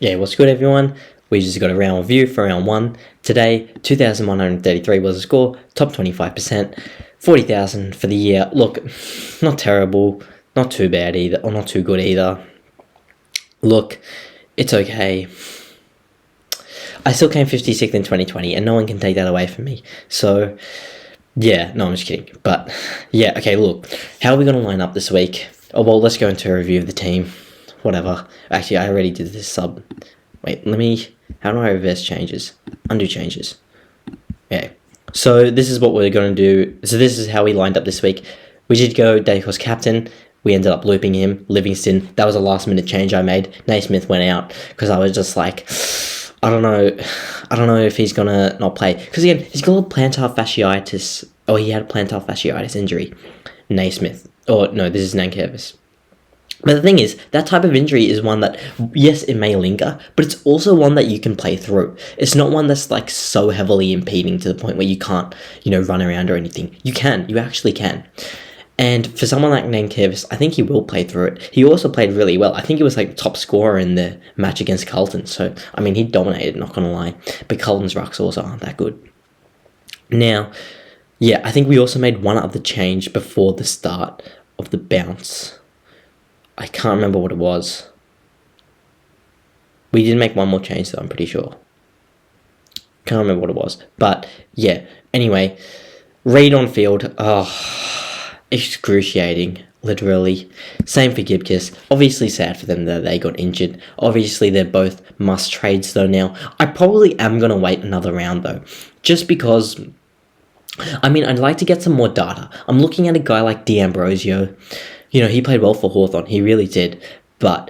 Yeah, what's good, everyone? We just got a round review for round 1. Today, 2,133 was the score, top 25%, 40,000 for the year. Look, not terrible, not too bad either, or not too good either. Look, it's okay. I still came 56th in 2020, and no one can take that away from me. So, yeah, no, I'm just kidding. But, yeah, okay, look, how are we going to line up this week? Oh, well, let's go into a review of the team. Whatever. Actually, I already did this sub. Wait, how do I reverse changes? Undo changes. Okay. So this is what we're going to do. So this is how we lined up this week. We did go Dacos captain. We ended up looping him. Livingston, that was a last minute change I made. Naismith went out because I was just like, I don't know if he's going to not play. Because again, he's got a plantar fasciitis. Oh, he had a plantar fasciitis injury. Naismith. Oh, no, this is Nankervis. But the thing is, that type of injury is one that, yes, it may linger, but it's also one that you can play through. It's not one that's like so heavily impeding to the point where you can't, run around or anything. You actually can. And for someone like Nankervis, I think he will play through it. He also played really well. I think he was like top scorer in the match against Carlton. So, I mean, he dominated, not going to lie. But Carlton's rucks also aren't that good. Now, yeah, I think we also made one other change before the start of the bounce. I can't remember what it was. We did make one more change though, I'm pretty sure. Can't remember what it was. But, yeah. Anyway, Reid on field. Oh, excruciating. Literally. Same for Gibkiss. Obviously sad for them that they got injured. Obviously they're both must trades though now. I probably am going to wait another round though. Just because, I mean, I'd like to get some more data. I'm looking at a guy like D'Ambrosio. He played well for Hawthorn. He really did. But,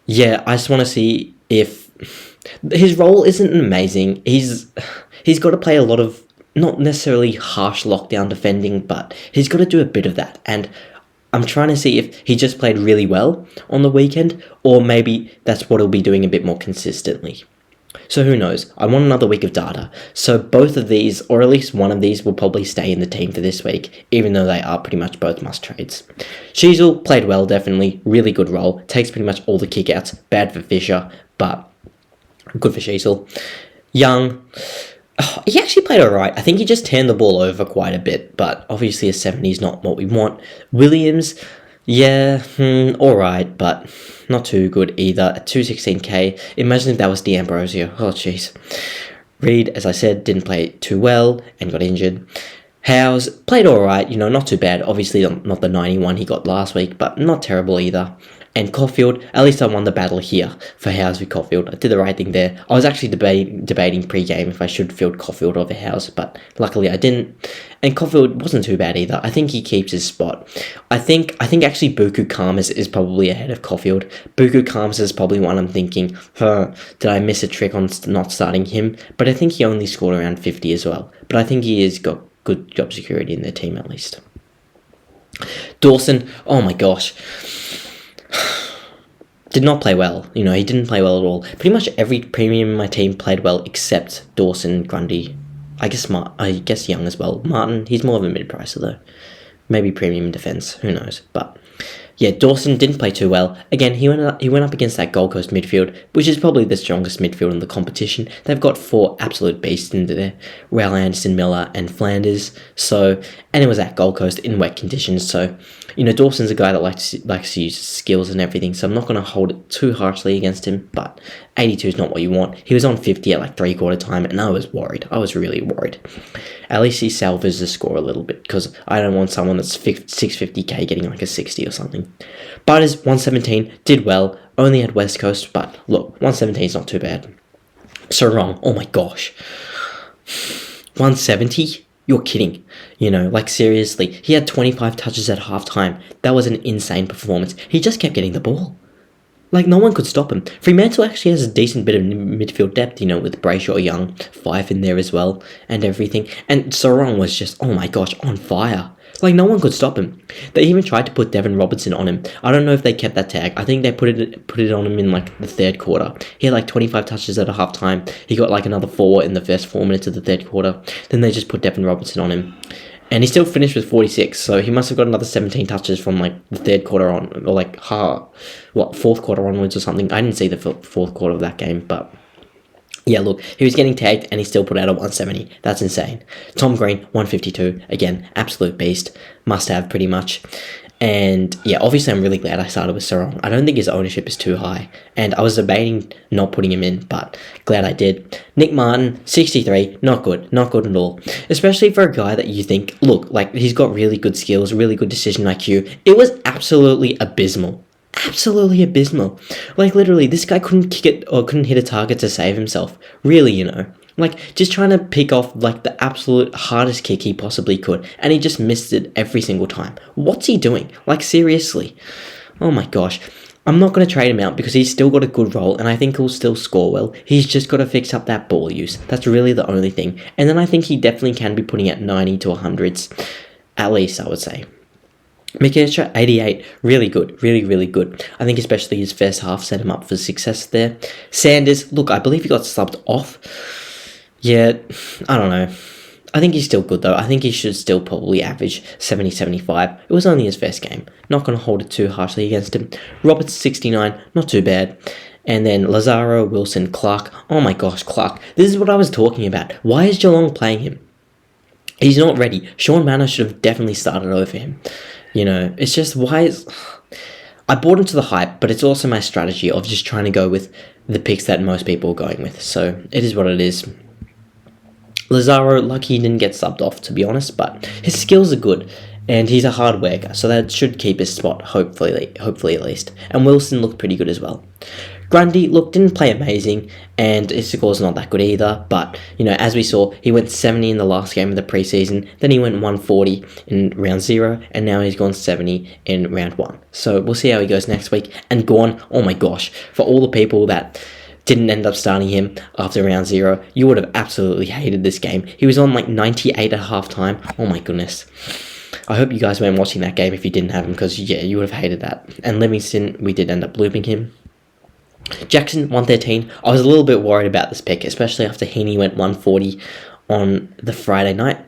yeah, I just want to see if his role isn't amazing. He's got to play a lot of, not necessarily harsh lockdown defending, but he's got to do a bit of that. And I'm trying to see if he just played really well on the weekend, or maybe that's what he'll be doing a bit more consistently. So who knows? I want another week of data. So both of these, or at least one of these, will probably stay in the team for this week, even though they are pretty much both must-trades. Sheasel played well, definitely. Really good role. Takes pretty much all the kickouts. Bad for Fisher, but good for Sheasel. Young, he actually played alright. I think he just turned the ball over quite a bit, but obviously a 70 is not what we want. Williams, yeah, alright, but not too good either. At 216k, imagine if that was D'Ambrosio. Oh, jeez. Reid, as I said, didn't play too well and got injured. Howes played alright, not too bad. Obviously not the 91 he got last week, but not terrible either. And Caulfield, at least I won the battle here for Howes with Caulfield. I did the right thing there. I was actually debating pre-game if I should field Caulfield over Howes, but luckily I didn't. And Caulfield wasn't too bad either. I think he keeps his spot. I think actually Buku Khamis is probably ahead of Caulfield. Buku Khamis is probably one I'm thinking, did I miss a trick on not starting him? But I think he only scored around 50 as well. But I think he has got good job security in their team at least. Dawson, oh my gosh. Did not play well. He didn't play well at all. Pretty much every premium in my team played well except Dawson, Grundy. I guess Young as well. Martin, he's more of a mid-pricer though. Maybe premium defense. Who knows? But yeah, Dawson didn't play too well. Again, he went up against that Gold Coast midfield, which is probably the strongest midfield in the competition. They've got 4 absolute beasts into there. Raul Anderson, Miller, and Flanders. And it was at Gold Coast in wet conditions. So, Dawson's a guy that likes to use his skills and everything. So I'm not going to hold it too harshly against him. But 82 is not what you want. He was on 50 at like 3/4 time, and I was worried. I was really worried. At least he salvaged the score a little bit, because I don't want someone that's 650k getting like a 60 or something. Butters, 117, did well, only at West Coast, but look, 117 is not too bad. Serong, oh my gosh. 170? You're kidding. Seriously. He had 25 touches at halftime. That was an insane performance. He just kept getting the ball. No one could stop him. Fremantle actually has a decent bit of midfield depth, with Brayshaw, Young, Fife in there as well, and everything. And Serong was just, oh my gosh, on fire. Like, no one could stop him. They even tried to put Devin Robertson on him. I don't know if they kept that tag. I think they put it on him in, like, the third quarter. He had, like, 25 touches at a halftime. He got, like, another 4 in the first 4 minutes of the third quarter. Then they just put Devin Robertson on him. And he still finished with 46, so he must have got another 17 touches from, like, the third quarter on, or, like, fourth quarter onwards or something. I didn't see the fourth quarter of that game, but... yeah, look, he was getting tagged and he still put out a 170. That's insane. Tom Green, 152. Again, absolute beast. Must have, pretty much. And yeah, obviously I'm really glad I started with Serong. I don't think his ownership is too high. And I was debating not putting him in, but glad I did. Nick Martin, 63. Not good. Not good at all. Especially for a guy that you think, look, like, he's got really good skills, really good decision IQ. It was absolutely abysmal. Absolutely abysmal. Like, literally, this guy couldn't kick it or couldn't hit a target to save himself. Really, you know. Like, just trying to pick off, like, the absolute hardest kick he possibly could. And he just missed it every single time. What's he doing? Like, seriously. Oh my gosh. I'm not going to trade him out because he's still got a good role and I think he'll still score well. He's just got to fix up that ball use. That's really the only thing. And then I think he definitely can be putting at 90 to 100s. At least, I would say. Mikesha, 88, really good, really, really good. I think especially his first half set him up for success there. Sanders, look, I believe he got subbed off. Yeah, I don't know. I think he's still good though. I think he should still probably average 70, 75. It was only his first game. Not going to hold it too harshly against him. Roberts, 69, not too bad. And then Lazaro, Wilson, Clark. Oh my gosh, Clark. This is what I was talking about. Why is Geelong playing him? He's not ready. Sean Manor should have definitely started over him. You know, it's just, why is... I bought into the hype, but it's also my strategy of just trying to go with the picks that most people are going with. So, it is what it is. Lazaro, lucky he didn't get subbed off, to be honest, but his skills are good, and he's a hard worker, so that should keep his spot, hopefully at least. And Wilson looked pretty good as well. Grundy, look, didn't play amazing, and his score's not that good either, but, you know, as we saw, he went 70 in the last game of the preseason, then he went 140 in round 0, and now he's gone 70 in round 1. So, we'll see how he goes next week. And Gawn, oh my gosh, for all the people that didn't end up starting him after round 0, you would have absolutely hated this game. He was on like 98 at halftime. Oh my goodness. I hope you guys weren't watching that game if you didn't have him, because yeah, you would have hated that. And Livingston, we did end up looping him. Jackson, 113. I was a little bit worried about this pick, especially after Heaney went 140 on the Friday night.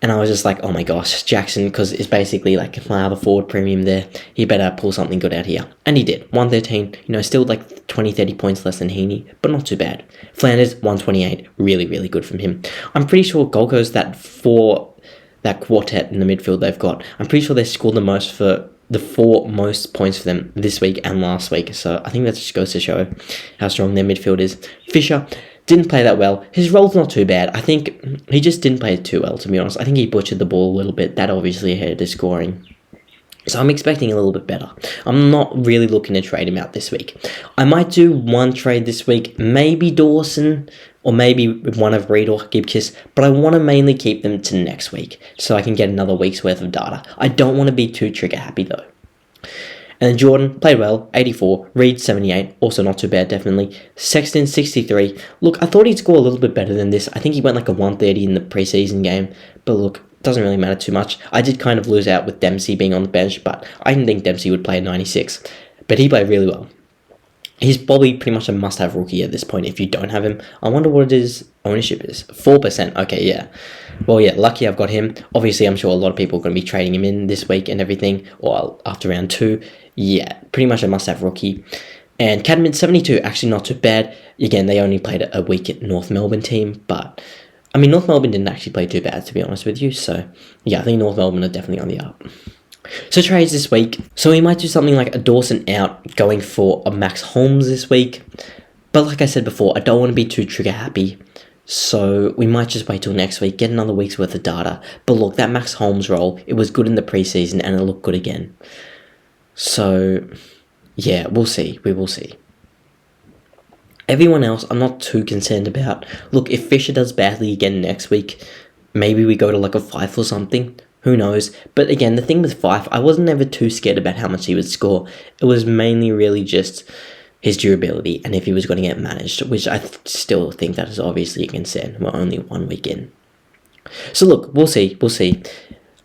And I was just like, oh my gosh, Jackson, because it's basically like my other forward premium there. He better pull something good out here. And he did. 113, you know, still like 20, 30 points less than Heaney, but not too bad. Flanders, 128. Really, really good from him. I'm pretty sure Gold Coast, that quartet in the midfield they've got, I'm pretty sure they scored the most for the 4 most points for them this week and last week. So I think that just goes to show how strong their midfield is. Fisher didn't play that well. His role's not too bad. I think he just didn't play it too well, to be honest. I think he butchered the ball a little bit. That obviously ahead his scoring. So I'm expecting a little bit better. I'm not really looking to trade him out this week. I might do one trade this week. Maybe Dawson, or maybe one of Reed or Gibkiss, but I want to mainly keep them to next week so I can get another week's worth of data. I don't want to be too trigger happy though. And then Jordan played well, 84. Reed, 78. Also not too bad, definitely. Sexton, 63. Look, I thought he'd score a little bit better than this. I think he went like a 130 in the preseason game. But look, doesn't really matter too much. I did kind of lose out with Dempsey being on the bench, but I didn't think Dempsey would play a 96. But he played really well. He's probably pretty much a must-have rookie at this point if you don't have him. I wonder what his ownership is. 4%. Okay, yeah. Well, yeah, lucky I've got him. Obviously, I'm sure a lot of people are going to be trading him in this week and everything, or after round 2. Yeah, pretty much a must-have rookie. And Cadman, 72. Actually, not too bad. Again, they only played a week at North Melbourne team, but I mean, North Melbourne didn't actually play too bad, to be honest with you. So, yeah, I think North Melbourne are definitely on the up. So trades this week. So we might do something like a Dawson out, going for a Max Holmes this week. But like I said before, I don't want to be too trigger happy. So we might just wait till next week, get another week's worth of data. But look, that Max Holmes role, it was good in the preseason and it looked good again. So, yeah, we'll see. We will see. Everyone else, I'm not too concerned about. Look, if Fisher does badly again next week, maybe we go to like a 5 or something. Who knows? But again, the thing with Fife, I wasn't ever too scared about how much he would score. It was mainly really just his durability and if he was going to get managed, which I still think that is obviously a concern. We're only 1 week in. So look, we'll see.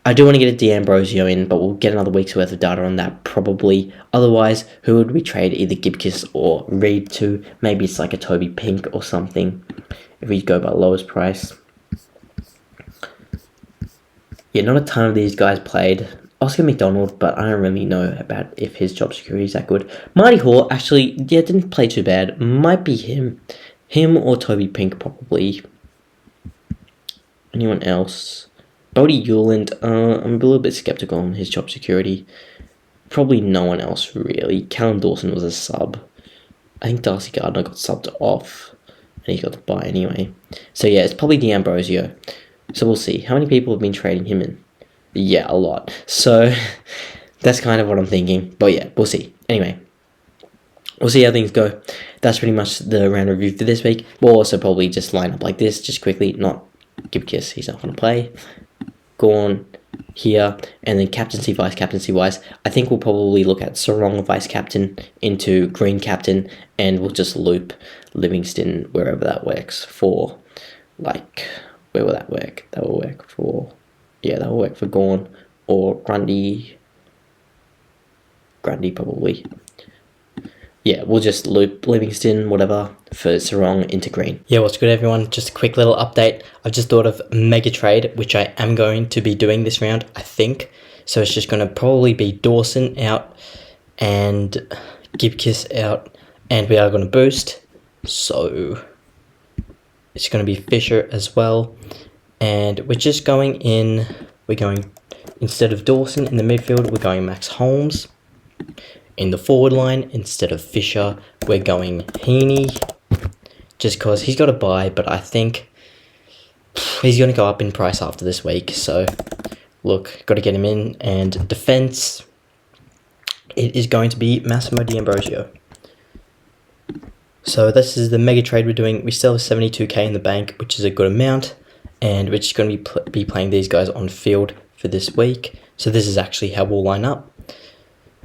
I do want to get a D'Ambrosio in, but we'll get another week's worth of data on that probably. Otherwise, who would we trade either Gibkiss or Reed to? Maybe it's like a Toby Pink or something, if we go by lowest price. Yeah, not a ton of these guys played. Oscar McDonald, but I don't really know about if his job security is that good. Marty Hall, actually, yeah, didn't play too bad. Might be him. Him or Toby Pink, probably. Anyone else? Bodie Euland, I'm a little bit skeptical on his job security. Probably no one else, really. Callum Dawson was a sub. I think Darcy Gardner got subbed off, and he got the bye anyway. So yeah, it's probably D'Ambrosio. So we'll see. How many people have been trading him in? Yeah, a lot. So that's kind of what I'm thinking. But yeah, we'll see. Anyway, we'll see how things go. That's pretty much the round review for this week. We'll also probably just line up like this, just quickly. Not Gibkiss, he's not going to play. Gorn here, and then captaincy, vice captaincy wise, I think we'll probably look at Serong vice captain into green captain, and we'll just loop Livingston wherever that works for, like, where will that work? That will work for, yeah, that will work for Gorn or Grundy probably. Yeah, we'll just loop Livingston, whatever, for Serong into green. Yeah, what's good, everyone? Just a quick little update. I've just thought of mega trade, which I am going to be doing this round, I think. So it's just going to probably be Dawson out and Gibkiss out, and we are going to boost. So it's going to be Fisher as well. And we're just going in, instead of Dawson in the midfield, we're going Max Holmes. In the forward line, instead of Fisher, we're going Heaney, just because he's got a bye, but I think he's going to go up in price after this week. So, look, got to get him in. And defense, it is going to be Massimo D'Ambrosio. So this is the mega trade we're doing. We still have 72k in the bank, which is a good amount. And we're just going to be playing these guys on field for this week. So this is actually how we'll line up.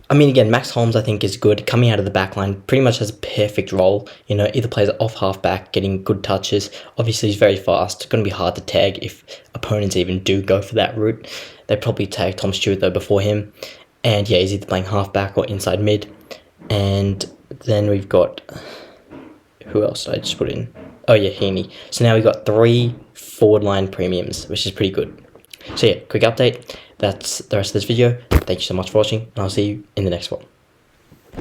I mean, again, Max Holmes, I think, is good. Coming out of the back line, pretty much has a perfect role. You know, either plays off half-back, getting good touches. Obviously, he's very fast. It's going to be hard to tag if opponents even do go for that route. They'd probably tag Tom Stewart, though, before him. And, yeah, he's either playing half-back or inside mid. And then we've got... Who else did I just put in? Oh, yeah, Heaney. So now we've got 3 forward-line premiums, which is pretty good. So, yeah, quick update. That's the rest of this video. Thank you so much for watching, and I'll see you in the next one.